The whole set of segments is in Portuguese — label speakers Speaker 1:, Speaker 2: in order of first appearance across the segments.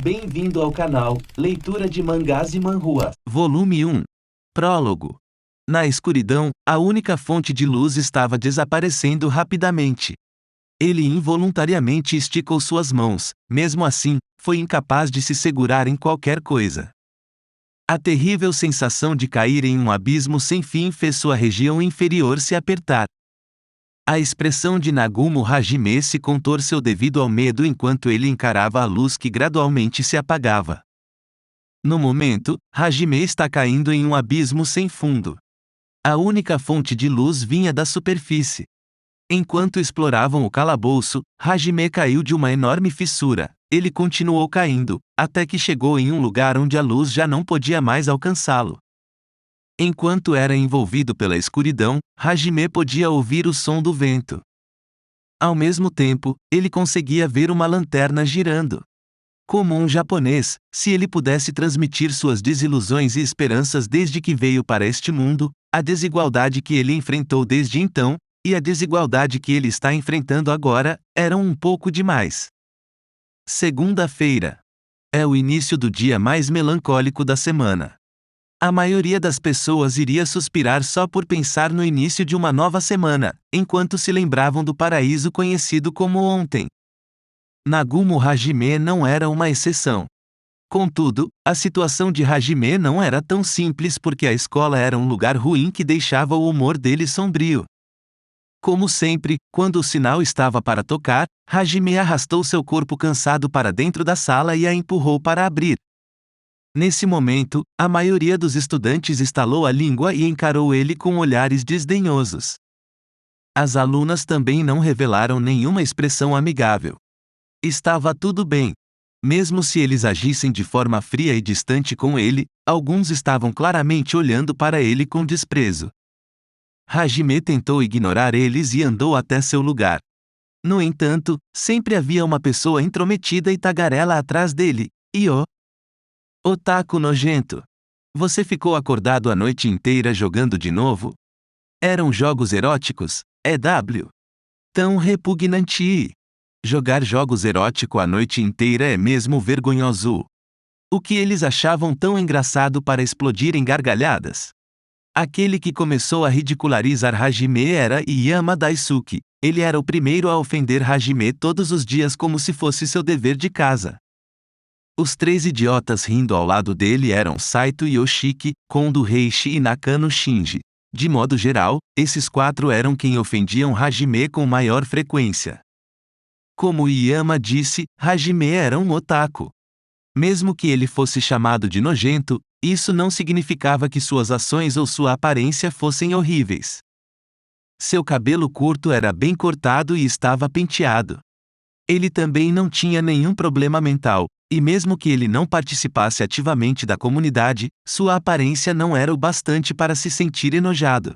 Speaker 1: Bem-vindo ao canal Leitura de Mangás e Manhwas.
Speaker 2: Volume 1. Prólogo. Na escuridão, a única fonte de luz estava desaparecendo rapidamente. Ele involuntariamente esticou suas mãos, mesmo assim, foi incapaz de se segurar em qualquer coisa. A terrível sensação de cair em um abismo sem fim fez sua região inferior se apertar. A expressão de Nagumo Hajime se contorceu devido ao medo enquanto ele encarava a luz que gradualmente se apagava. No momento, Hajime está caindo em um abismo sem fundo. A única fonte de luz vinha da superfície. Enquanto exploravam o calabouço, Hajime caiu de uma enorme fissura. Ele continuou caindo, até que chegou em um lugar onde a luz já não podia mais alcançá-lo. Enquanto era envolvido pela escuridão, Hajime podia ouvir o som do vento. Ao mesmo tempo, ele conseguia ver uma lanterna girando. Como um japonês, se ele pudesse transmitir suas desilusões e esperanças desde que veio para este mundo, a desigualdade que ele enfrentou desde então, e a desigualdade que ele está enfrentando agora, eram um pouco demais. Segunda-feira. É o início do dia mais melancólico da semana. A maioria das pessoas iria suspirar só por pensar no início de uma nova semana, enquanto se lembravam do paraíso conhecido como ontem. Nagumo Hajime não era uma exceção. Contudo, a situação de Hajime não era tão simples porque a escola era um lugar ruim que deixava o humor dele sombrio. Como sempre, quando o sinal estava para tocar, Hajime arrastou seu corpo cansado para dentro da sala e a empurrou para abrir. Nesse momento, a maioria dos estudantes estalou a língua e encarou ele com olhares desdenhosos. As alunas também não revelaram nenhuma expressão amigável. Estava tudo bem. Mesmo se eles agissem de forma fria e distante com ele, alguns estavam claramente olhando para ele com desprezo. Hajime tentou ignorar eles e andou até seu lugar. No entanto, sempre havia uma pessoa intrometida e tagarela atrás dele. Otaku nojento. Você ficou acordado a noite inteira jogando de novo? Eram jogos eróticos, EW. Tão repugnante. Jogar jogos eróticos a noite inteira é mesmo vergonhoso. O que eles achavam tão engraçado para explodir em gargalhadas? Aquele que começou a ridicularizar Hajime era Iyama Daisuke. Ele era o primeiro a ofender Hajime todos os dias como se fosse seu dever de casa. Os 3 idiotas rindo ao lado dele eram Saito Yoshiki, Kondo Reishi e Nakano Shinji. De modo geral, esses 4 eram quem ofendiam Hajime com maior frequência. Como Iyama disse, Hajime era um otaku. Mesmo que ele fosse chamado de nojento, isso não significava que suas ações ou sua aparência fossem horríveis. Seu cabelo curto era bem cortado e estava penteado. Ele também não tinha nenhum problema mental, e mesmo que ele não participasse ativamente da comunidade, sua aparência não era o bastante para se sentir enojado.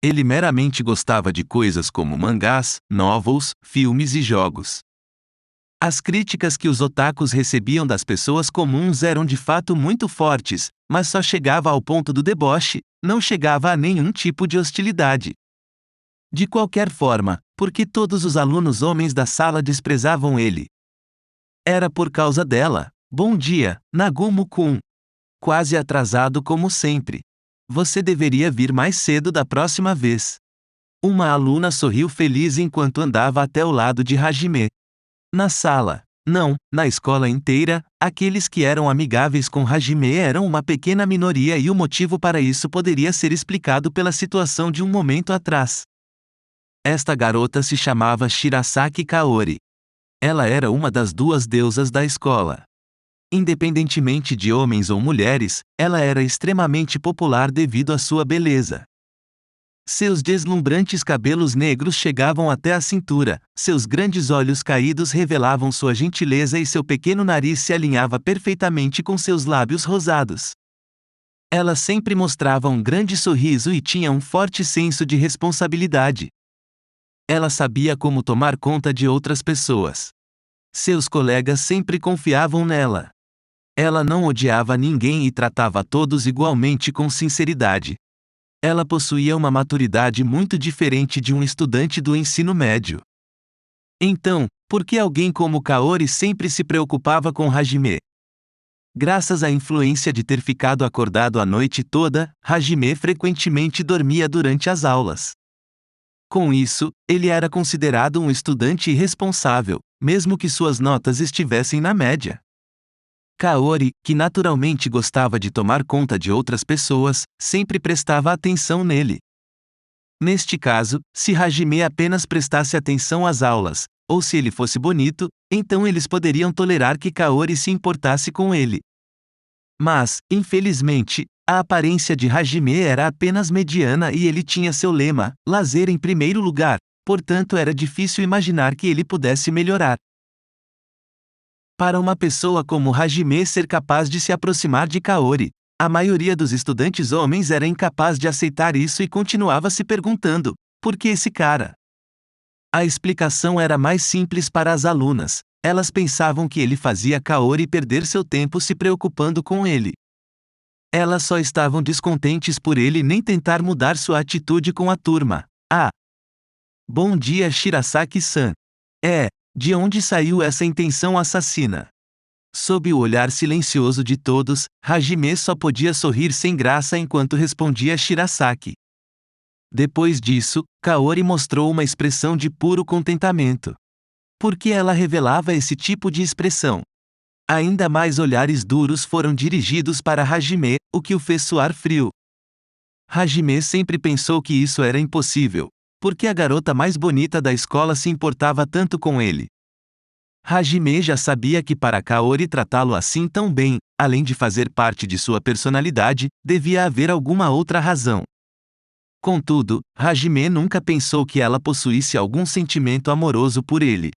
Speaker 2: Ele meramente gostava de coisas como mangás, novels, filmes e jogos. As críticas que os otakus recebiam das pessoas comuns eram de fato muito fortes, mas só chegava ao ponto do deboche, não chegava a nenhum tipo de hostilidade. De qualquer forma, por que todos os alunos homens da sala desprezavam ele? Era por causa dela. Bom dia, Nagumo-kun. Quase atrasado como sempre. Você deveria vir mais cedo da próxima vez. Uma aluna sorriu feliz enquanto andava até o lado de Hajime. Na sala, não, na escola inteira, aqueles que eram amigáveis com Hajime eram uma pequena minoria e o motivo para isso poderia ser explicado pela situação de um momento atrás. Esta garota se chamava Shirasaki Kaori. Ela era uma das 2 deusas da escola. Independentemente de homens ou mulheres, ela era extremamente popular devido à sua beleza. Seus deslumbrantes cabelos negros chegavam até a cintura, seus grandes olhos caídos revelavam sua gentileza e seu pequeno nariz se alinhava perfeitamente com seus lábios rosados. Ela sempre mostrava um grande sorriso e tinha um forte senso de responsabilidade. Ela sabia como tomar conta de outras pessoas. Seus colegas sempre confiavam nela. Ela não odiava ninguém e tratava todos igualmente com sinceridade. Ela possuía uma maturidade muito diferente de um estudante do ensino médio. Então, por que alguém como Kaori sempre se preocupava com Hajime? Graças à influência de ter ficado acordado a noite toda, Hajime frequentemente dormia durante as aulas. Com isso, ele era considerado um estudante irresponsável, mesmo que suas notas estivessem na média. Kaori, que naturalmente gostava de tomar conta de outras pessoas, sempre prestava atenção nele. Neste caso, se Hajime apenas prestasse atenção às aulas, ou se ele fosse bonito, então eles poderiam tolerar que Kaori se importasse com ele. Mas, infelizmente, a aparência de Hajime era apenas mediana e ele tinha seu lema, lazer em primeiro lugar, portanto era difícil imaginar que ele pudesse melhorar. Para uma pessoa como Hajime ser capaz de se aproximar de Kaori, a maioria dos estudantes homens era incapaz de aceitar isso e continuava se perguntando: por que esse cara? A explicação era mais simples para as alunas. Elas pensavam que ele fazia Kaori perder seu tempo se preocupando com ele. Elas só estavam descontentes por ele nem tentar mudar sua atitude com a turma. Ah! Bom dia, Shirasaki-san. De onde saiu essa intenção assassina? Sob o olhar silencioso de todos, Hajime só podia sorrir sem graça enquanto respondia Shirasaki. Depois disso, Kaori mostrou uma expressão de puro contentamento. Por que ela revelava esse tipo de expressão? Ainda mais olhares duros foram dirigidos para Hajime, o que o fez suar frio. Hajime sempre pensou que isso era impossível, porque a garota mais bonita da escola se importava tanto com ele. Hajime já sabia que para Kaori tratá-lo assim tão bem, além de fazer parte de sua personalidade, devia haver alguma outra razão. Contudo, Hajime nunca pensou que ela possuísse algum sentimento amoroso por ele.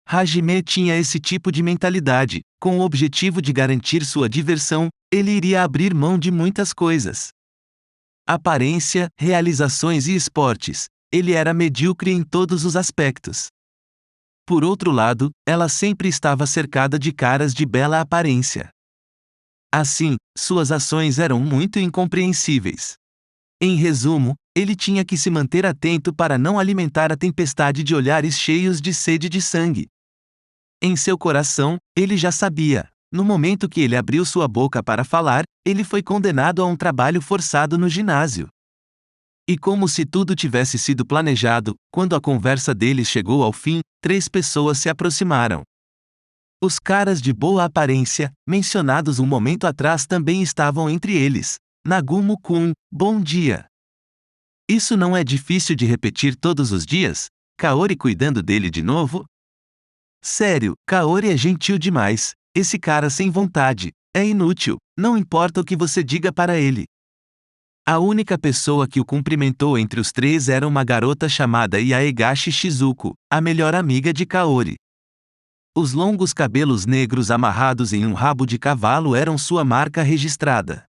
Speaker 2: Hajime tinha esse tipo de mentalidade, com o objetivo de garantir sua diversão, ele iria abrir mão de muitas coisas. Aparência, realizações e esportes, ele era medíocre em todos os aspectos. Por outro lado, ela sempre estava cercada de caras de bela aparência. Assim, suas ações eram muito incompreensíveis. Em resumo, ele tinha que se manter atento para não alimentar a tempestade de olhares cheios de sede de sangue. Em seu coração, ele já sabia. No momento que ele abriu sua boca para falar, ele foi condenado a um trabalho forçado no ginásio. E como se tudo tivesse sido planejado, quando a conversa deles chegou ao fim, 3 pessoas se aproximaram. Os caras de boa aparência, mencionados um momento atrás também estavam entre eles. Nagumo-kun, bom dia. Isso não é difícil de repetir todos os dias? Kaori cuidando dele de novo? Sério, Kaori é gentil demais. Esse cara sem vontade. É inútil, não importa o que você diga para ele. A única pessoa que o cumprimentou entre os 3 era uma garota chamada Yaegashi Shizuko, a melhor amiga de Kaori. Os longos cabelos negros amarrados em um rabo de cavalo eram sua marca registrada.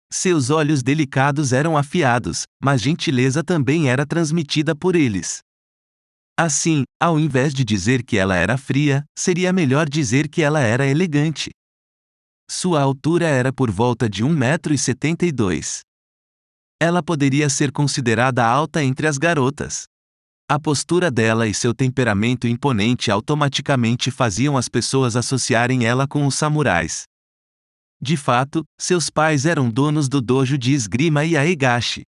Speaker 2: Seus olhos delicados eram afiados, mas gentileza também era transmitida por eles. Assim, ao invés de dizer que ela era fria, seria melhor dizer que ela era elegante. Sua altura era por volta de 1,72 m. Ela poderia ser considerada alta entre as garotas. A postura dela e seu temperamento imponente automaticamente faziam as pessoas associarem ela com os samurais. De fato, seus pais eram donos do dojo de esgrima Yaegashi.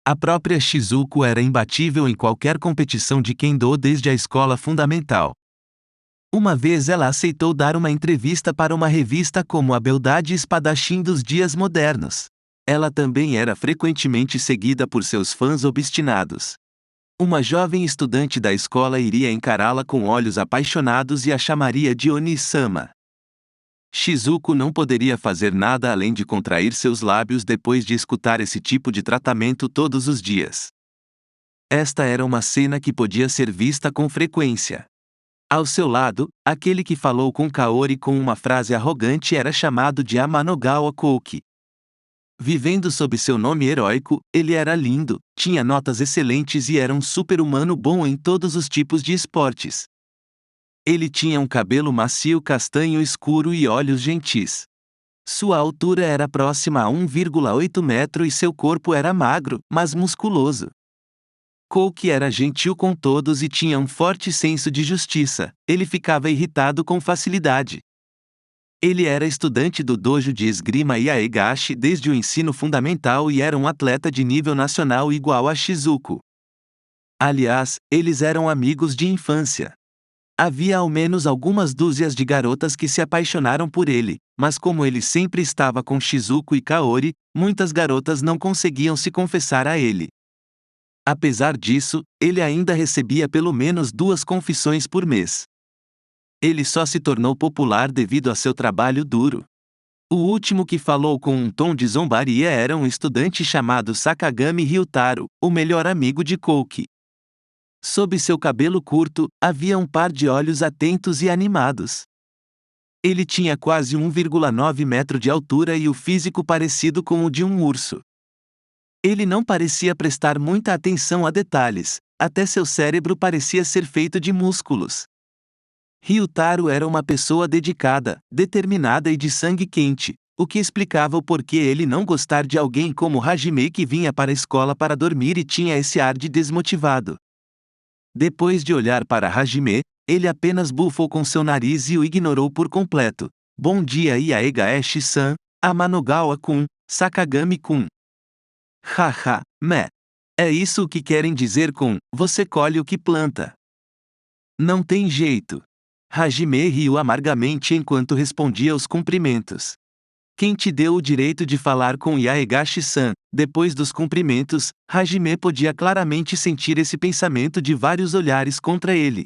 Speaker 2: A própria Shizuko era imbatível em qualquer competição de Kendo desde a escola fundamental. Uma vez ela aceitou dar uma entrevista para uma revista como a beldade espadachim dos dias modernos. Ela também era frequentemente seguida por seus fãs obstinados. Uma jovem estudante da escola iria encará-la com olhos apaixonados e a chamaria de Oni-sama. Shizuko não poderia fazer nada além de contrair seus lábios depois de escutar esse tipo de tratamento todos os dias. Esta era uma cena que podia ser vista com frequência. Ao seu lado, aquele que falou com Kaori com uma frase arrogante era chamado de Amanogawa Kouki. Vivendo sob seu nome heróico, ele era lindo, tinha notas excelentes e era um super-humano bom em todos os tipos de esportes. Ele tinha um cabelo macio castanho escuro e olhos gentis. Sua altura era próxima a 1,8 m e seu corpo era magro, mas musculoso. Kouki era gentil com todos e tinha um forte senso de justiça. Ele ficava irritado com facilidade. Ele era estudante do dojo de esgrima Yaegashi desde o ensino fundamental e era um atleta de nível nacional igual a Shizuko. Aliás, eles eram amigos de infância. Havia ao menos algumas dúzias de garotas que se apaixonaram por ele, mas como ele sempre estava com Shizuko e Kaori, muitas garotas não conseguiam se confessar a ele. Apesar disso, ele ainda recebia pelo menos 2 confissões por mês. Ele só se tornou popular devido a seu trabalho duro. O último que falou com um tom de zombaria era um estudante chamado Sakagami Ryutaro, o melhor amigo de Kouki. Sob seu cabelo curto, havia um par de olhos atentos e animados. Ele tinha quase 1,9 metro de altura e o físico parecido com o de um urso. Ele não parecia prestar muita atenção a detalhes, até seu cérebro parecia ser feito de músculos. Ryutaro era uma pessoa dedicada, determinada e de sangue quente, o que explicava o porquê ele não gostar de alguém como Hajime que vinha para a escola para dormir e tinha esse ar de desmotivado. Depois de olhar para Hajime, ele apenas bufou com seu nariz e o ignorou por completo. Bom dia Yaegashi-san, Amanogawa-kun, Sakagami-kun. Haha, meh. É isso o que querem dizer com, você colhe o que planta. Não tem jeito. Hajime riu amargamente enquanto respondia aos cumprimentos. Quem te deu o direito de falar com Yaegashi-san? Depois dos cumprimentos, Hajime podia claramente sentir esse pensamento de vários olhares contra ele.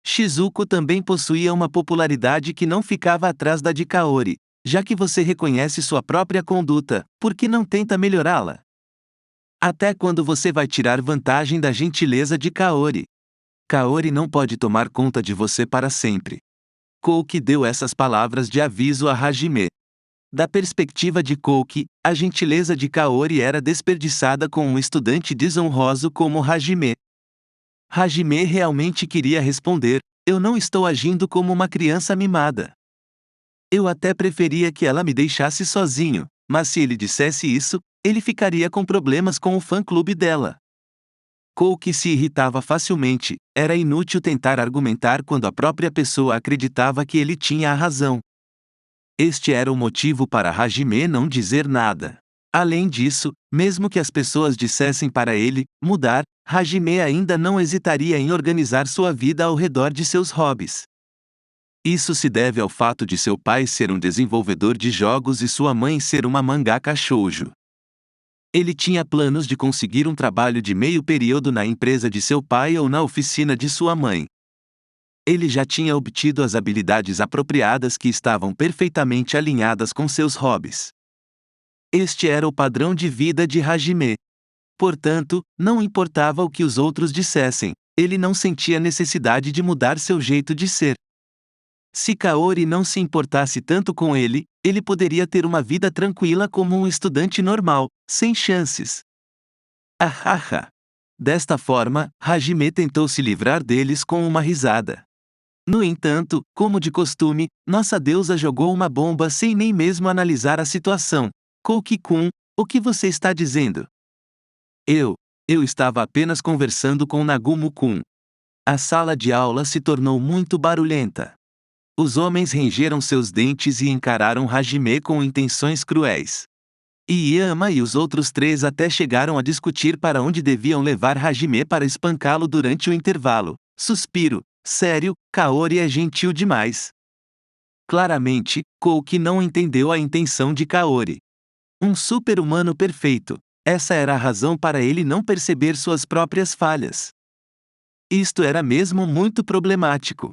Speaker 2: Shizuko também possuía uma popularidade que não ficava atrás da de Kaori. Já que você reconhece sua própria conduta, por que não tenta melhorá-la? Até quando você vai tirar vantagem da gentileza de Kaori? Kaori não pode tomar conta de você para sempre. Kouki deu essas palavras de aviso a Hajime. Da perspectiva de Kouki, a gentileza de Kaori era desperdiçada com um estudante desonroso como Hajime. Hajime realmente queria responder, eu não estou agindo como uma criança mimada. Eu até preferia que ela me deixasse sozinho, mas se ele dissesse isso, ele ficaria com problemas com o fã-clube dela. Kouki se irritava facilmente, era inútil tentar argumentar quando a própria pessoa acreditava que ele tinha a razão. Este era o motivo para Hajime não dizer nada. Além disso, mesmo que as pessoas dissessem para ele mudar, Hajime ainda não hesitaria em organizar sua vida ao redor de seus hobbies. Isso se deve ao fato de seu pai ser um desenvolvedor de jogos e sua mãe ser uma mangaka shoujo. Ele tinha planos de conseguir um trabalho de meio período na empresa de seu pai ou na oficina de sua mãe. Ele já tinha obtido as habilidades apropriadas que estavam perfeitamente alinhadas com seus hobbies. Este era o padrão de vida de Hajime. Portanto, não importava o que os outros dissessem, ele não sentia necessidade de mudar seu jeito de ser. Se Kaori não se importasse tanto com ele, ele poderia ter uma vida tranquila como um estudante normal, sem chances. Ahaha! Desta forma, Hajime tentou se livrar deles com uma risada. No entanto, como de costume, nossa deusa jogou uma bomba sem nem mesmo analisar a situação. Kouki-kun, o que você está dizendo? Eu estava apenas conversando com Nagumo-kun. A sala de aula se tornou muito barulhenta. Os homens rangeram seus dentes e encararam Hajime com intenções cruéis. Iyama e os outros 3 até chegaram a discutir para onde deviam levar Hajime para espancá-lo durante o intervalo. Suspiro. Sério, Kaori é gentil demais. Claramente, Kouki não entendeu a intenção de Kaori. Um super-humano perfeito. Essa era a razão para ele não perceber suas próprias falhas. Isto era mesmo muito problemático.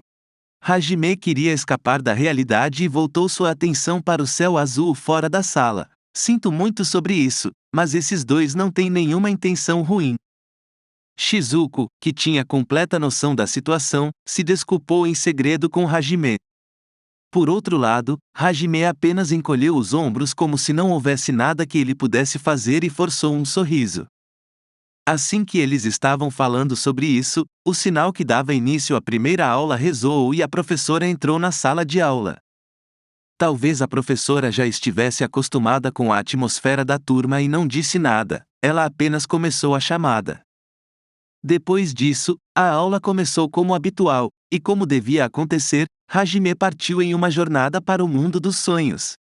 Speaker 2: Hajime queria escapar da realidade e voltou sua atenção para o céu azul fora da sala. Sinto muito sobre isso, mas esses 2 não têm nenhuma intenção ruim. Shizuko, que tinha completa noção da situação, se desculpou em segredo com Hajime. Por outro lado, Hajime apenas encolheu os ombros como se não houvesse nada que ele pudesse fazer e forçou um sorriso. Assim que eles estavam falando sobre isso, o sinal que dava início à primeira aula ressoou e a professora entrou na sala de aula. Talvez a professora já estivesse acostumada com a atmosfera da turma e não disse nada, ela apenas começou a chamada. Depois disso, a aula começou como habitual, e como devia acontecer, Hajime partiu em uma jornada para o mundo dos sonhos.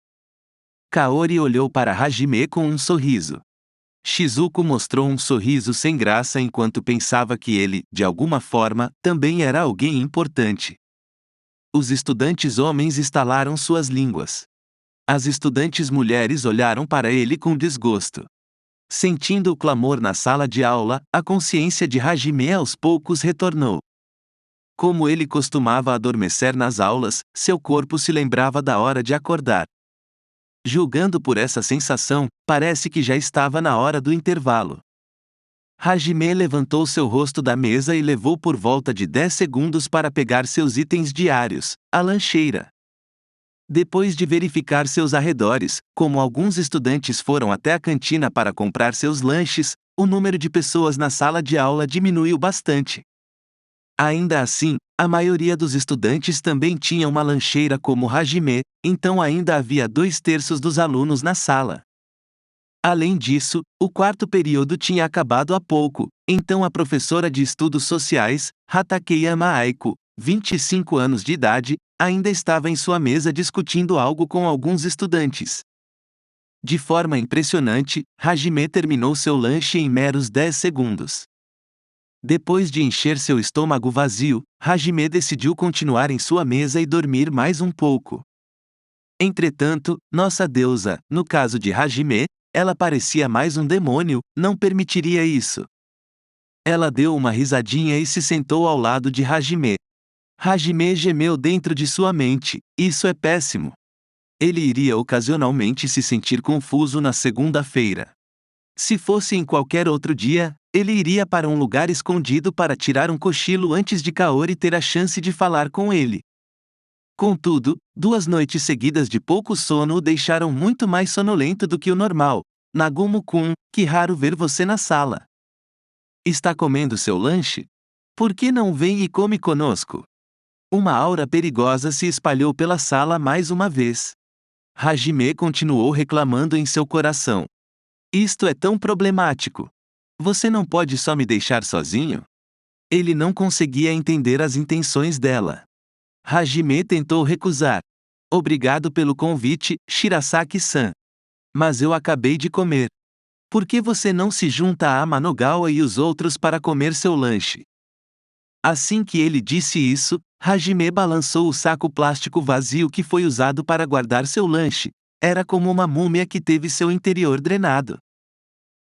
Speaker 2: Kaori olhou para Hajime com um sorriso. Shizuko mostrou um sorriso sem graça enquanto pensava que ele, de alguma forma, também era alguém importante. Os estudantes homens estalaram suas línguas. As estudantes mulheres olharam para ele com desgosto. Sentindo o clamor na sala de aula, a consciência de Hajime aos poucos retornou. Como ele costumava adormecer nas aulas, seu corpo se lembrava da hora de acordar. Julgando por essa sensação, parece que já estava na hora do intervalo. Hajime levantou seu rosto da mesa e levou por volta de 10 segundos para pegar seus itens diários, a lancheira. Depois de verificar seus arredores, como alguns estudantes foram até a cantina para comprar seus lanches, o número de pessoas na sala de aula diminuiu bastante. Ainda assim, a maioria dos estudantes também tinha uma lancheira como Hajime, então ainda havia 2/3 dos alunos na sala. Além disso, o quarto período tinha acabado há pouco, então a professora de estudos sociais, Hatakeyama Aiko, 25 anos de idade, ainda estava em sua mesa discutindo algo com alguns estudantes. De forma impressionante, Hajime terminou seu lanche em meros 10 segundos. Depois de encher seu estômago vazio, Hajime decidiu continuar em sua mesa e dormir mais um pouco. Entretanto, nossa deusa, no caso de Hajime, ela parecia mais um demônio, não permitiria isso. Ela deu uma risadinha e se sentou ao lado de Hajime. Hajime gemeu dentro de sua mente: isso é péssimo. Ele iria ocasionalmente se sentir confuso na segunda-feira. Se fosse em qualquer outro dia, ele iria para um lugar escondido para tirar um cochilo antes de Kaori ter a chance de falar com ele. Contudo, 2 noites seguidas de pouco sono o deixaram muito mais sonolento do que o normal. Nagumo-kun, que raro ver você na sala. Está comendo seu lanche? Por que não vem e come conosco? Uma aura perigosa se espalhou pela sala mais uma vez. Hajime continuou reclamando em seu coração. Isto é tão problemático. Você não pode só me deixar sozinho? Ele não conseguia entender as intenções dela. Hajime tentou recusar. Obrigado pelo convite, Shirasaki-san. Mas eu acabei de comer. Por que você não se junta a Amanogawa e os outros para comer seu lanche? Assim que ele disse isso, Hajime balançou o saco plástico vazio que foi usado para guardar seu lanche. Era como uma múmia que teve seu interior drenado.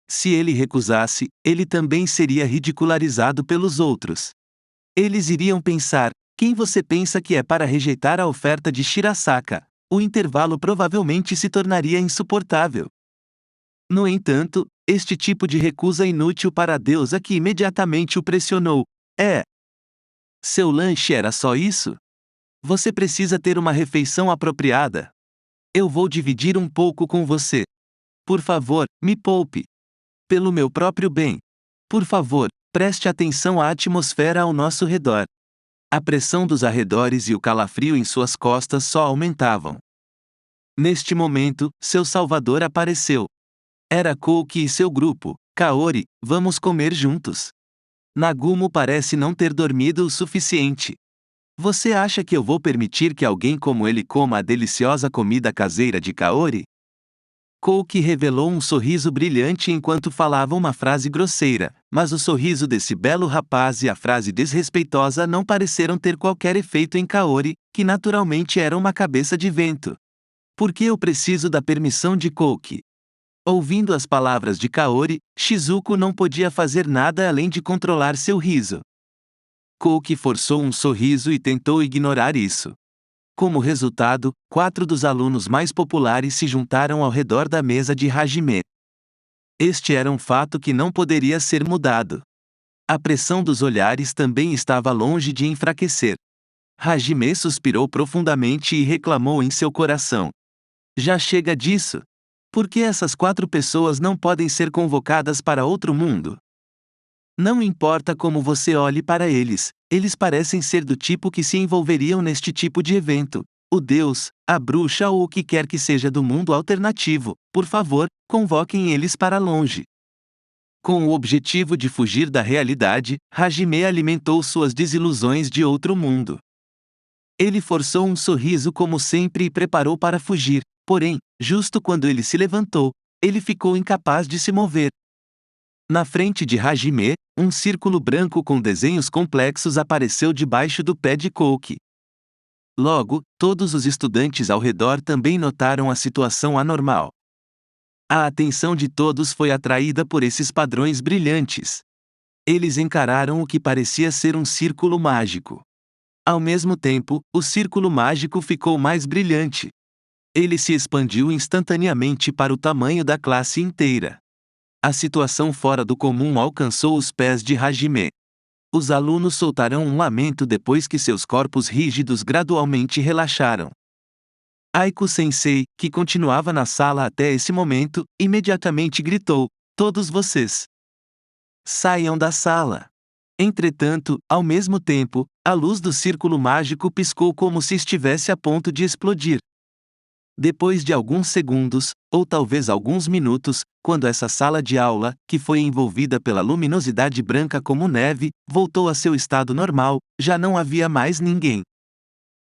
Speaker 2: Se ele recusasse, ele também seria ridicularizado pelos outros. Eles iriam pensar: quem você pensa que é para rejeitar a oferta de Shirasaka? O intervalo provavelmente se tornaria insuportável. No entanto, este tipo de recusa inútil para a deusa que imediatamente o pressionou. Seu lanche era só isso? Você precisa ter uma refeição apropriada. Eu vou dividir um pouco com você. Por favor, me poupe. Pelo meu próprio bem. Por favor, preste atenção à atmosfera ao nosso redor. A pressão dos arredores e o calafrio em suas costas só aumentavam. Neste momento, seu salvador apareceu. Era Kouki e seu grupo. Kaori, vamos comer juntos. Nagumo parece não ter dormido o suficiente. Você acha que eu vou permitir que alguém como ele coma a deliciosa comida caseira de Kaori? Kouki revelou um sorriso brilhante enquanto falava uma frase grosseira, mas o sorriso desse belo rapaz e a frase desrespeitosa não pareceram ter qualquer efeito em Kaori, que naturalmente era uma cabeça de vento. Por que eu preciso da permissão de Kouki? Ouvindo as palavras de Kaori, Shizuko não podia fazer nada além de controlar seu riso. Kouki forçou um sorriso e tentou ignorar isso. Como resultado, 4 dos alunos mais populares se juntaram ao redor da mesa de Hajime. Este era um fato que não poderia ser mudado. A pressão dos olhares também estava longe de enfraquecer. Hajime suspirou profundamente e reclamou em seu coração. Já chega disso. Por que essas 4 pessoas não podem ser convocadas para outro mundo? Não importa como você olhe para eles, eles parecem ser do tipo que se envolveriam neste tipo de evento. O deus, a bruxa ou o que quer que seja do mundo alternativo, por favor, convoquem eles para longe. Com o objetivo de fugir da realidade, Hajime alimentou suas desilusões de outro mundo. Ele forçou um sorriso como sempre e preparou para fugir, porém, justo quando ele se levantou, ele ficou incapaz de se mover. Na frente de Hajime, um círculo branco com desenhos complexos apareceu debaixo do pé de Kouki. Logo, todos os estudantes ao redor também notaram a situação anormal. A atenção de todos foi atraída por esses padrões brilhantes. Eles encararam o que parecia ser um círculo mágico. Ao mesmo tempo, o círculo mágico ficou mais brilhante. Ele se expandiu instantaneamente para o tamanho da classe inteira. A situação fora do comum alcançou os pés de Hajime. Os alunos soltaram um lamento depois que seus corpos rígidos gradualmente relaxaram. Aiko-sensei, que continuava na sala até esse momento, imediatamente gritou: "Todos vocês! Saiam da sala!" Entretanto, ao mesmo tempo, a luz do círculo mágico piscou como se estivesse a ponto de explodir. Depois de alguns segundos, ou talvez alguns minutos, quando essa sala de aula, que foi envolvida pela luminosidade branca como neve, voltou a seu estado normal, já não havia mais ninguém.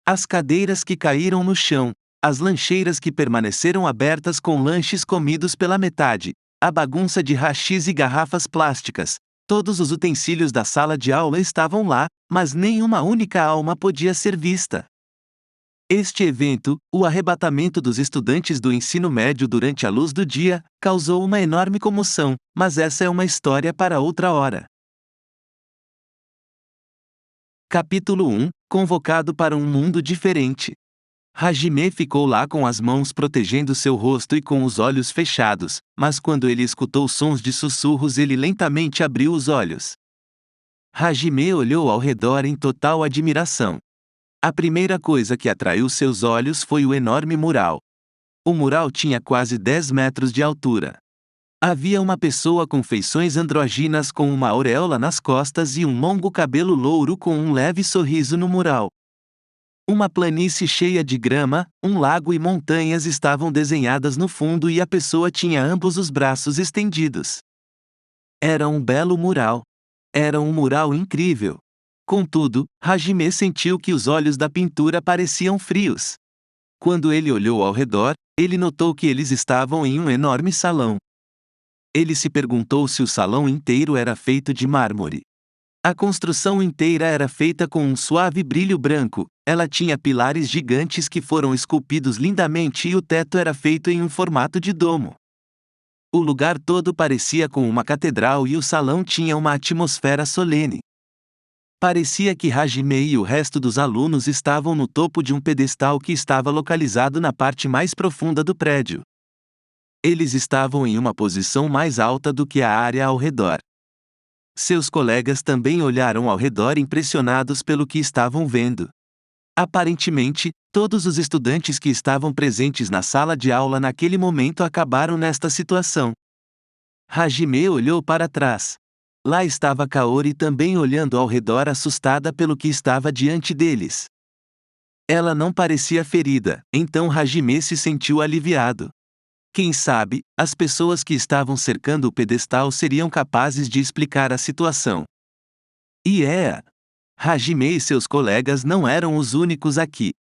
Speaker 2: As cadeiras que caíram no chão, as lancheiras que permaneceram abertas com lanches comidos pela metade, a bagunça de hashis e garrafas plásticas, todos os utensílios da sala de aula estavam lá, mas nenhuma única alma podia ser vista. Este evento, o arrebatamento dos estudantes do ensino médio durante a luz do dia, causou uma enorme comoção, mas essa é uma história para outra hora. Capítulo 1 – Convocado para um mundo diferente. Hajime ficou lá com as mãos protegendo seu rosto e com os olhos fechados, mas quando ele escutou sons de sussurros ele lentamente abriu os olhos. Hajime olhou ao redor em total admiração. A primeira coisa que atraiu seus olhos foi o enorme mural. O mural tinha quase 10 metros de altura. Havia uma pessoa com feições androginas com uma auréola nas costas e um longo cabelo louro com um leve sorriso no mural. Uma planície cheia de grama, um lago e montanhas estavam desenhadas no fundo e a pessoa tinha ambos os braços estendidos. Era um belo mural. Era um mural incrível. Contudo, Hajime sentiu que os olhos da pintura pareciam frios. Quando ele olhou ao redor, ele notou que eles estavam em um enorme salão. Ele se perguntou se o salão inteiro era feito de mármore. A construção inteira era feita com um suave brilho branco, ela tinha pilares gigantes que foram esculpidos lindamente e o teto era feito em um formato de domo. O lugar todo parecia com uma catedral e o salão tinha uma atmosfera solene. Parecia que Hajime e o resto dos alunos estavam no topo de um pedestal que estava localizado na parte mais profunda do prédio. Eles estavam em uma posição mais alta do que a área ao redor. Seus colegas também olharam ao redor impressionados pelo que estavam vendo. Aparentemente, todos os estudantes que estavam presentes na sala de aula naquele momento acabaram nesta situação. Hajime olhou para trás. Lá estava Kaori também olhando ao redor assustada pelo que estava diante deles. Ela não parecia ferida, então Hajime se sentiu aliviado. Quem sabe, as pessoas que estavam cercando o pedestal seriam capazes de explicar a situação. Hajime e seus colegas não eram os únicos aqui.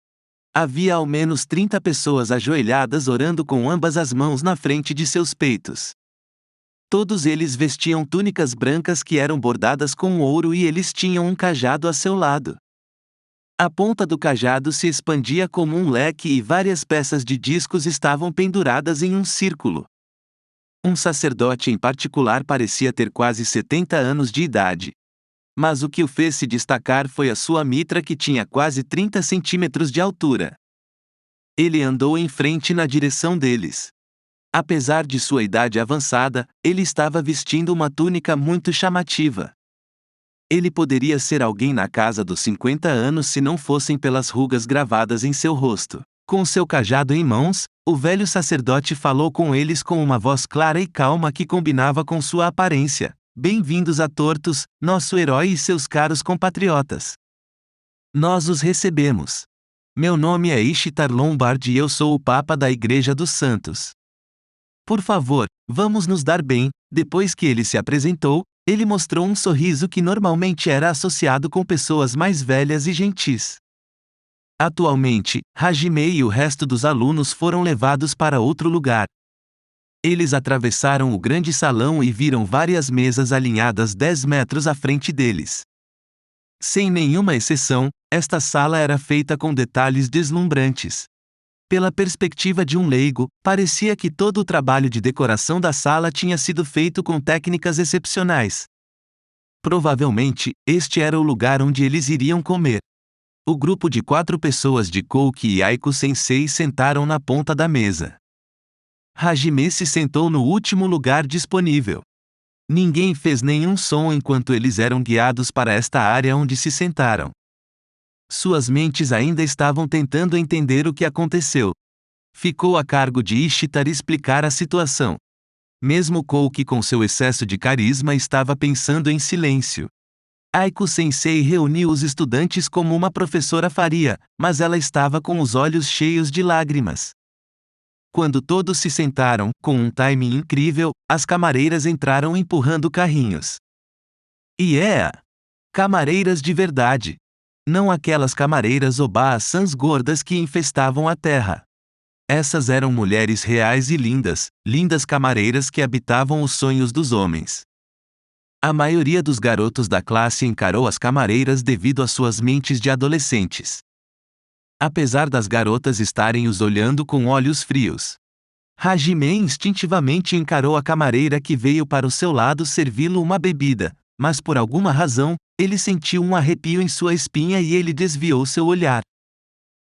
Speaker 2: Havia ao menos 30 pessoas ajoelhadas orando com ambas as mãos na frente de seus peitos. Todos eles vestiam túnicas brancas que eram bordadas com ouro e eles tinham um cajado a seu lado. A ponta do cajado se expandia como um leque e várias peças de discos estavam penduradas em um círculo. Um sacerdote em particular parecia ter quase 70 anos de idade. Mas o que o fez se destacar foi a sua mitra que tinha quase 30 centímetros de altura. Ele andou em frente na direção deles. Apesar de sua idade avançada, ele estava vestindo uma túnica muito chamativa. Ele poderia ser alguém na casa dos 50 anos se não fossem pelas rugas gravadas em seu rosto. Com seu cajado em mãos, o velho sacerdote falou com eles com uma voz clara e calma que combinava com sua aparência. Bem-vindos a Tortos, nosso herói e seus caros compatriotas. Nós os recebemos. Meu nome é Ishitar Lombard e eu sou o Papa da Igreja dos Santos. Por favor, vamos nos dar bem, Depois que ele se apresentou, ele mostrou um sorriso que normalmente era associado com pessoas mais velhas e gentis. Atualmente, Hajime e o resto dos alunos foram levados para outro lugar. Eles atravessaram o grande salão e viram várias mesas alinhadas 10 metros à frente deles. Sem nenhuma exceção, esta sala era feita com detalhes deslumbrantes. Pela perspectiva de um leigo, parecia que todo o trabalho de decoração da sala tinha sido feito com técnicas excepcionais. Provavelmente, este era o lugar onde eles iriam comer. O grupo de 4 pessoas de Kouki e Aiko Sensei sentaram na ponta da mesa. Hajime se sentou no último lugar disponível. Ninguém fez nenhum som enquanto eles eram guiados para esta área onde se sentaram. Suas mentes ainda estavam tentando entender o que aconteceu. Ficou a cargo de Ishitara explicar a situação. Mesmo Kouki com seu excesso de carisma estava pensando em silêncio. Aiko Sensei reuniu os estudantes como uma professora faria, mas ela estava com os olhos cheios de lágrimas. Quando todos se sentaram, com um timing incrível, as camareiras entraram empurrando carrinhos. Camareiras de verdade. Não aquelas camareiras obaa-sans gordas que infestavam a terra. Essas eram mulheres reais e lindas camareiras que habitavam os sonhos dos homens. A maioria dos garotos da classe encarou as camareiras devido às suas mentes de adolescentes. Apesar das garotas estarem os olhando com olhos frios, Hajime instintivamente encarou a camareira que veio para o seu lado servi-lo uma bebida, mas por alguma razão, ele sentiu um arrepio em sua espinha e ele desviou seu olhar.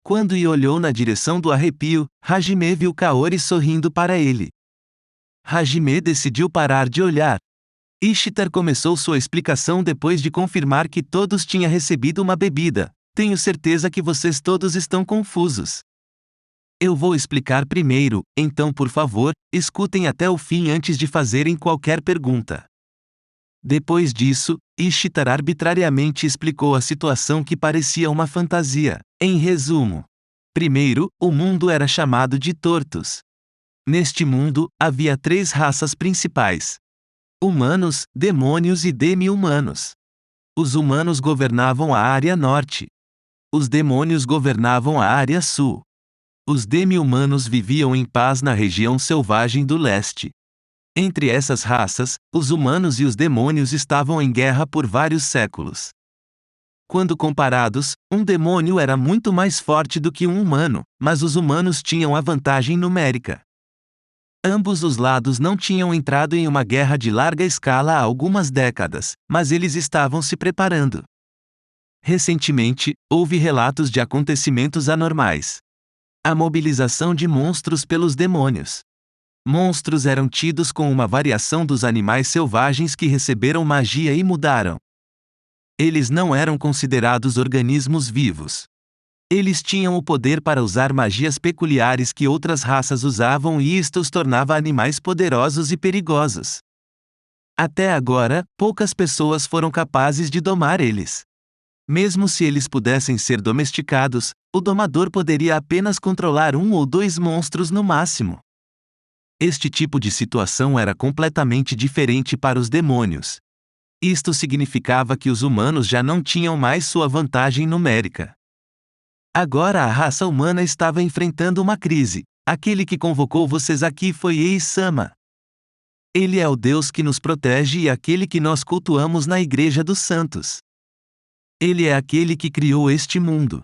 Speaker 2: Quando olhou na direção do arrepio, Hajime viu Kaori sorrindo para ele. Hajime decidiu parar de olhar. Ishitara começou sua explicação depois de confirmar que todos tinham recebido uma bebida. Tenho certeza que vocês todos estão confusos. Eu vou explicar primeiro, então por favor, escutem até o fim antes de fazerem qualquer pergunta. Depois disso, Ishitara arbitrariamente explicou a situação que parecia uma fantasia. Em resumo. Primeiro, o mundo era chamado de Tortos. Neste mundo, havia 3 raças principais: humanos, demônios e demi-humanos. Os humanos governavam a área norte. Os demônios governavam a área sul. Os demi-humanos viviam em paz na região selvagem do leste. Entre essas raças, os humanos e os demônios estavam em guerra por vários séculos. Quando comparados, um demônio era muito mais forte do que um humano, mas os humanos tinham a vantagem numérica. Ambos os lados não tinham entrado em uma guerra de larga escala há algumas décadas, mas eles estavam se preparando. Recentemente, houve relatos de acontecimentos anormais. A mobilização de monstros pelos demônios. Monstros eram tidos como uma variação dos animais selvagens que receberam magia e mudaram. Eles não eram considerados organismos vivos. Eles tinham o poder para usar magias peculiares que outras raças usavam e isto os tornava animais poderosos e perigosos. Até agora, poucas pessoas foram capazes de domar eles. Mesmo se eles pudessem ser domesticados, o domador poderia apenas controlar 1 ou 2 monstros no máximo. Este tipo de situação era completamente diferente para os demônios. Isto significava que os humanos já não tinham mais sua vantagem numérica. Agora a raça humana estava enfrentando uma crise. Aquele que convocou vocês aqui foi Ei-sama. Ele é o Deus que nos protege e aquele que nós cultuamos na Igreja dos Santos. Ele é aquele que criou este mundo.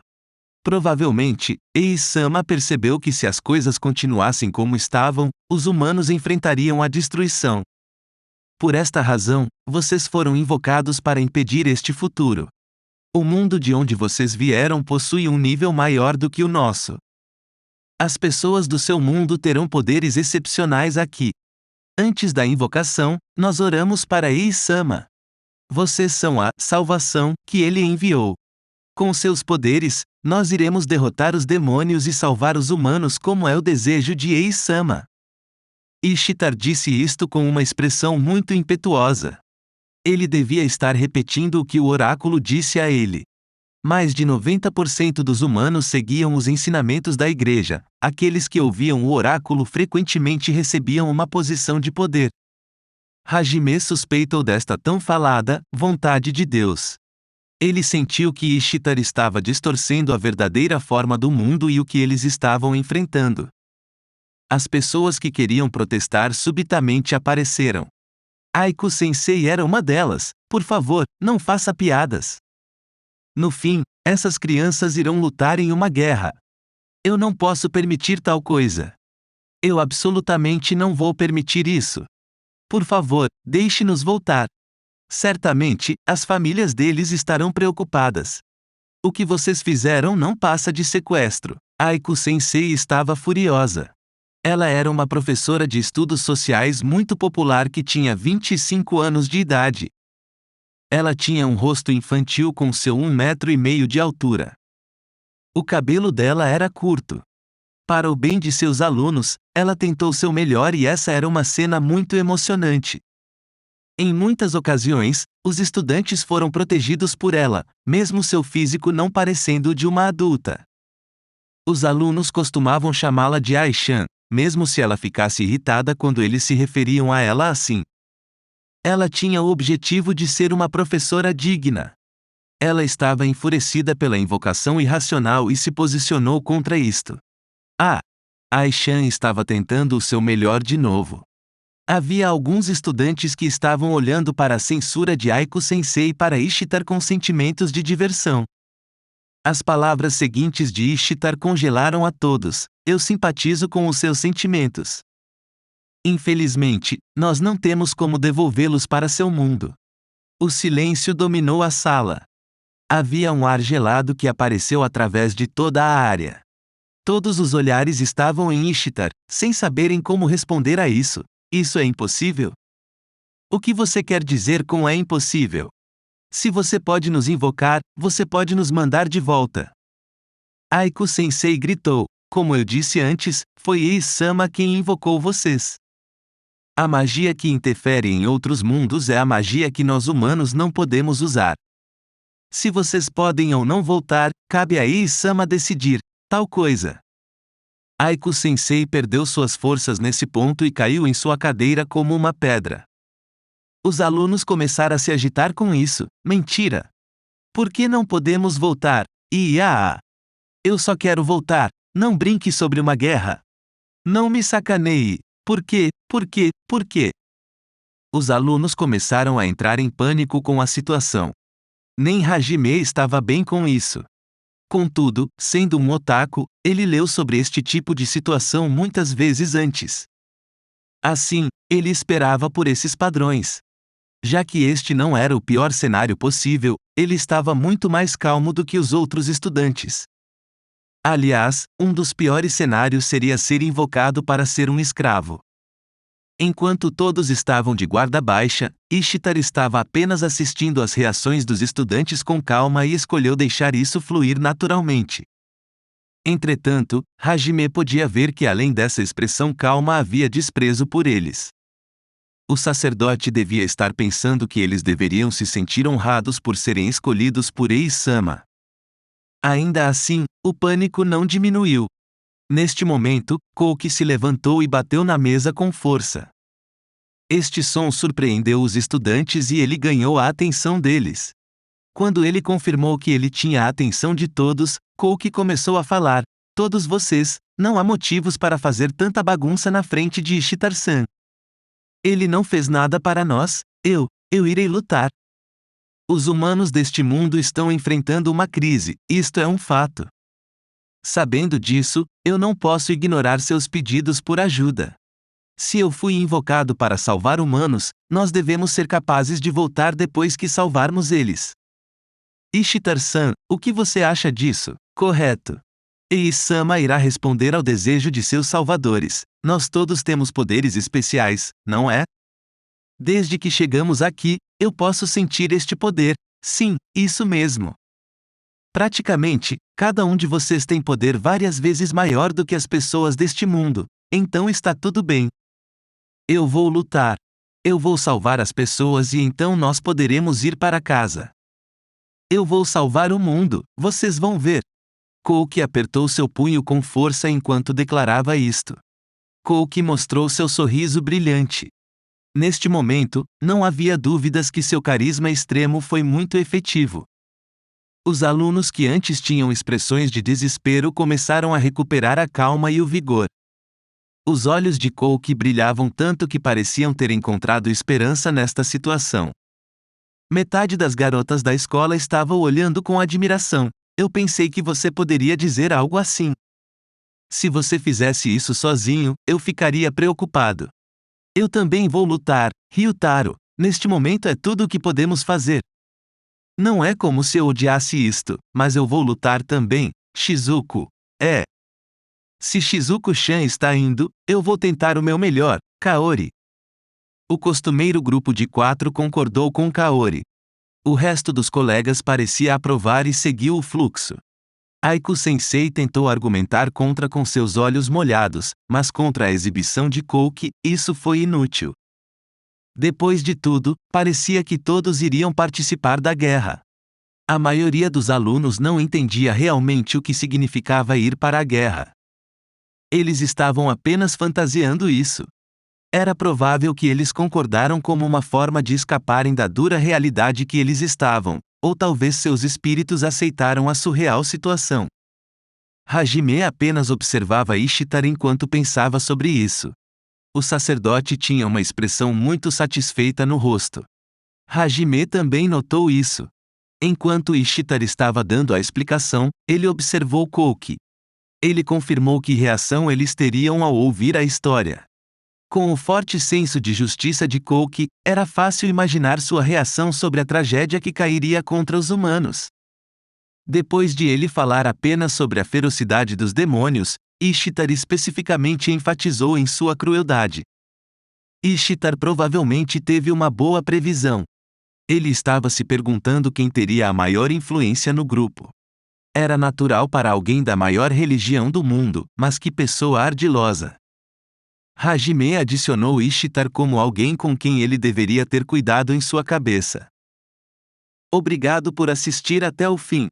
Speaker 2: Provavelmente, Ei-sama percebeu que se as coisas continuassem como estavam, os humanos enfrentariam a destruição. Por esta razão, vocês foram invocados para impedir este futuro. O mundo de onde vocês vieram possui um nível maior do que o nosso. As pessoas do seu mundo terão poderes excepcionais aqui. Antes da invocação, nós oramos para Ei-sama. Vocês são a salvação que ele enviou. Com seus poderes, nós iremos derrotar os demônios e salvar os humanos como é o desejo de Ei-sama. Ishitara disse isto com uma expressão muito impetuosa. Ele devia estar repetindo o que o oráculo disse a ele. Mais de 90% dos humanos seguiam os ensinamentos da igreja. Aqueles que ouviam o oráculo frequentemente recebiam uma posição de poder. Hajime suspeitou desta tão falada vontade de Deus. Ele sentiu que Ishtar estava distorcendo a verdadeira forma do mundo e o que eles estavam enfrentando. As pessoas que queriam protestar subitamente apareceram. Aiko Sensei era uma delas. Por favor, não faça piadas. No fim, essas crianças irão lutar em uma guerra. Eu não posso permitir tal coisa. Eu absolutamente não vou permitir isso. Por favor, deixe-nos voltar. Certamente, as famílias deles estarão preocupadas. O que vocês fizeram não passa de sequestro. Aiko Sensei estava furiosa. Ela era uma professora de estudos sociais muito popular que tinha 25 anos de idade. Ela tinha um rosto infantil com seu 1,5 metros de altura. O cabelo dela era curto. Para o bem de seus alunos, ela tentou seu melhor e essa era uma cena muito emocionante. Em muitas ocasiões, os estudantes foram protegidos por ela, mesmo seu físico não parecendo de uma adulta. Os alunos costumavam chamá-la de Aichan, mesmo se ela ficasse irritada quando eles se referiam a ela assim. Ela tinha o objetivo de ser uma professora digna. Ela estava enfurecida pela invocação irracional e se posicionou contra isto. Aichan estava tentando o seu melhor de novo. Havia alguns estudantes que estavam olhando para a censura de Aiko Sensei para Ishtar com sentimentos de diversão. As palavras seguintes de Ishtar congelaram a todos. Eu simpatizo com os seus sentimentos. Infelizmente, nós não temos como devolvê-los para seu mundo. O silêncio dominou a sala. Havia um ar gelado que apareceu através de toda a área. Todos os olhares estavam em Ishtar, sem saberem como responder a isso. Isso é impossível? O que você quer dizer com é impossível? Se você pode nos invocar, você pode nos mandar de volta. Aiko Sensei gritou. Como eu disse antes, foi Ei-sama quem invocou vocês. A magia que interfere em outros mundos é a magia que nós humanos não podemos usar. Se vocês podem ou não voltar, cabe a Ei-sama decidir, tal coisa. Aiko Sensei perdeu suas forças nesse ponto e caiu em sua cadeira como uma pedra. Os alunos começaram a se agitar com isso. Mentira! Por que não podemos voltar? Eu só quero voltar. Não brinque sobre uma guerra. Não me sacaneie. Por quê? Por quê? Por quê? Os alunos começaram a entrar em pânico com a situação. Nem Hajime estava bem com isso. Contudo, sendo um otaku, ele leu sobre este tipo de situação muitas vezes antes. Assim, ele esperava por esses padrões. Já que este não era o pior cenário possível, ele estava muito mais calmo do que os outros estudantes. Aliás, um dos piores cenários seria ser invocado para ser um escravo. Enquanto todos estavam de guarda baixa, Ishtar estava apenas assistindo às reações dos estudantes com calma e escolheu deixar isso fluir naturalmente. Entretanto, Hajime podia ver que além dessa expressão calma havia desprezo por eles. O sacerdote devia estar pensando que eles deveriam se sentir honrados por serem escolhidos por Ei-sama. Ainda assim, o pânico não diminuiu. Neste momento, Kouki se levantou e bateu na mesa com força. Este som surpreendeu os estudantes e ele ganhou a atenção deles. Quando ele confirmou que ele tinha a atenção de todos, Kouki começou a falar: todos vocês, não há motivos para fazer tanta bagunça na frente de Ishtar-san. Ele não fez nada para nós, eu irei lutar. Os humanos deste mundo estão enfrentando uma crise, isto é um fato. Sabendo disso, eu não posso ignorar seus pedidos por ajuda. Se eu fui invocado para salvar humanos, nós devemos ser capazes de voltar depois que salvarmos eles. Ishtar-san, o que você acha disso? Correto. Ei-sama irá responder ao desejo de seus salvadores. Nós todos temos poderes especiais, não é? Desde que chegamos aqui, eu posso sentir este poder. Sim, isso mesmo. Praticamente, cada um de vocês tem poder várias vezes maior do que as pessoas deste mundo, então está tudo bem. Eu vou lutar. Eu vou salvar as pessoas e então nós poderemos ir para casa. Eu vou salvar o mundo, vocês vão ver. Kouki apertou seu punho com força enquanto declarava isto. Kouki mostrou seu sorriso brilhante. Neste momento, não havia dúvidas que seu carisma extremo foi muito efetivo. Os alunos que antes tinham expressões de desespero começaram a recuperar a calma e o vigor. Os olhos de Coke brilhavam tanto que pareciam ter encontrado esperança nesta situação. Metade das garotas da escola estava o olhando com admiração. Eu pensei que você poderia dizer algo assim. Se você fizesse isso sozinho, eu ficaria preocupado. Eu também vou lutar, Ryutaro. Neste momento é tudo o que podemos fazer. Não é como se eu odiasse isto, mas eu vou lutar também, Shizuko. É. Se Shizuko-chan está indo, eu vou tentar o meu melhor, Kaori. O costumeiro grupo de 4 concordou com Kaori. O resto dos colegas parecia aprovar e seguiu o fluxo. Aiko-sensei tentou argumentar contra com seus olhos molhados, mas contra a exibição de Coke, isso foi inútil. Depois de tudo, parecia que todos iriam participar da guerra. A maioria dos alunos não entendia realmente o que significava ir para a guerra. Eles estavam apenas fantasiando isso. Era provável que eles concordaram como uma forma de escaparem da dura realidade que eles estavam, ou talvez seus espíritos aceitaram a surreal situação. Hajime apenas observava Ishitara enquanto pensava sobre isso. O sacerdote tinha uma expressão muito satisfeita no rosto. Hajime também notou isso. Enquanto Ishitara estava dando a explicação, ele observou Koki. Ele confirmou que reação eles teriam ao ouvir a história. Com o forte senso de justiça de Koki, era fácil imaginar sua reação sobre a tragédia que cairia contra os humanos. Depois de ele falar apenas sobre a ferocidade dos demônios, Ishitara especificamente enfatizou em sua crueldade. Ishitara provavelmente teve uma boa previsão. Ele estava se perguntando quem teria a maior influência no grupo. Era natural para alguém da maior religião do mundo, mas que pessoa ardilosa. Hajime adicionou Ishitara como alguém com quem ele deveria ter cuidado em sua cabeça. Obrigado por assistir até o fim.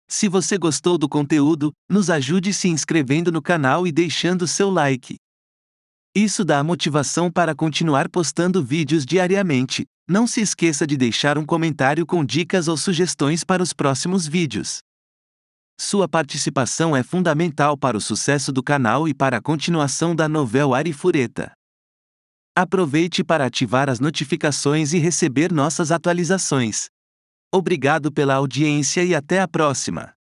Speaker 2: Se você gostou do conteúdo, nos ajude se inscrevendo no canal e deixando seu like. Isso dá motivação para continuar postando vídeos diariamente. Não se esqueça de deixar um comentário com dicas ou sugestões para os próximos vídeos. Sua participação é fundamental para o sucesso do canal e para a continuação da novela Arifureta. Aproveite para ativar as notificações e receber nossas atualizações. Obrigado pela audiência e até a próxima!